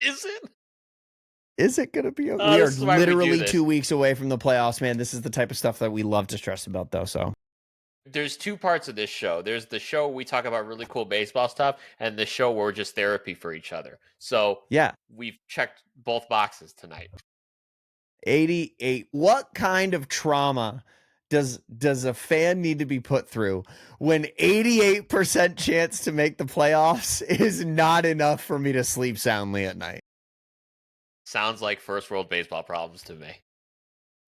Is it?
Is it going to be?
Oh,
We are
this is why we do
literally
this.
2 weeks away from the playoffs, man. This is the type of stuff that we love to stress about, though. So,
There's two parts of this show. There's the show we talk about really cool baseball stuff, and the show where we're just therapy for each other. So
yeah,
we've checked both boxes tonight.
88. What kind of trauma does a fan need to be put through when 88% chance to make the playoffs is not enough for me to sleep soundly at night?
Sounds like first world baseball problems to me.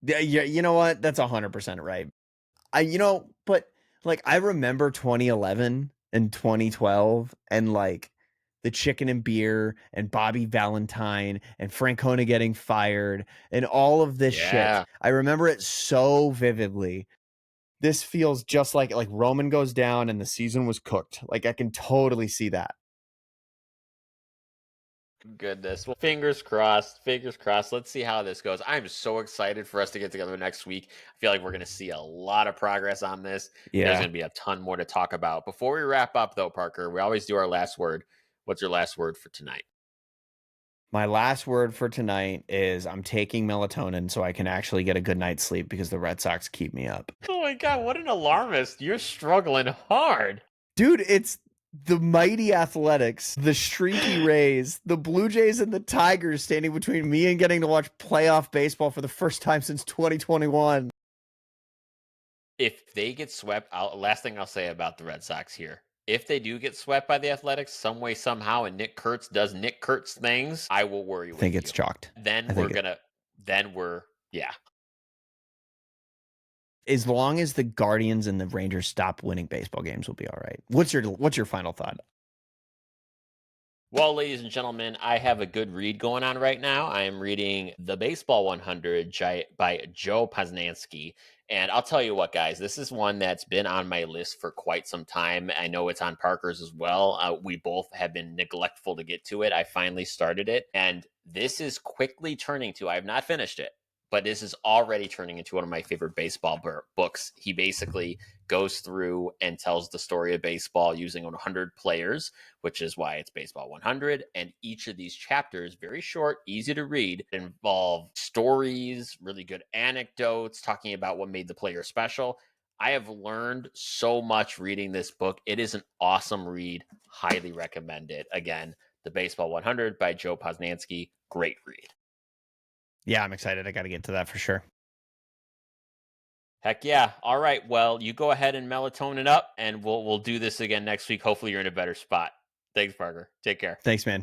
Yeah, you know what? That's 100% right. But like I remember 2011 and 2012 and like the chicken and beer and Bobby Valentine and Francona getting fired and all of this shit.
Yeah.
I remember it so vividly. This feels just like Roman goes down and the season was cooked. Like I can totally see that.
Goodness. Well, fingers crossed. Fingers crossed. Let's see how this goes. I'm so excited for us to get together next week. I feel like we're going to see a lot of progress on this. There's
Yeah.
going to be a ton more to talk about. Before we wrap up, though, Parker, we always do our last word. What's your last word for tonight?
My last word for tonight is I'm taking melatonin so I can actually get a good night's sleep because the Red Sox keep me up.
Oh my God, what an alarmist. You're struggling hard.
Dude, it's the mighty Athletics, the streaky Rays, the Blue Jays, and the Tigers standing between me and getting to watch playoff baseball for the first time since 2021.
If they get swept, last thing I'll say about the Red Sox here. If they do get swept by the Athletics some way, somehow, and Nick Kurtz does Nick Kurtz things, I will worry
I think
with
it's
you.
chalked. I
Then
think it,
yeah.
as long as the Guardians and the Rangers stop winning baseball games, we'll be all right. What's your final thought?
Well, ladies and gentlemen, I have a good read going on right now. I am reading The Baseball 100 by Joe Posnanski. And I'll tell you what, guys, this is one that's been on my list for quite some time. I know it's on Parker's as well. We both have been neglectful to get to it. I finally started it. And this is quickly turning to, I have not finished it, but this is already turning into one of my favorite baseball books. He basically goes through and tells the story of baseball using 100 players, which is why it's Baseball 100. And each of these chapters, very short, easy to read, involve stories, really good anecdotes, talking about what made the player special. I have learned so much reading this book. It is an awesome read. Highly recommend it. Again, The Baseball 100 by Joe Posnanski. Great read.
Yeah, I'm excited. I got to get to that for sure.
Heck yeah. All right. Well, you go ahead and melatonin up and we'll do this again next week. Hopefully you're in a better spot. Thanks, Parker. Take care.
Thanks, man.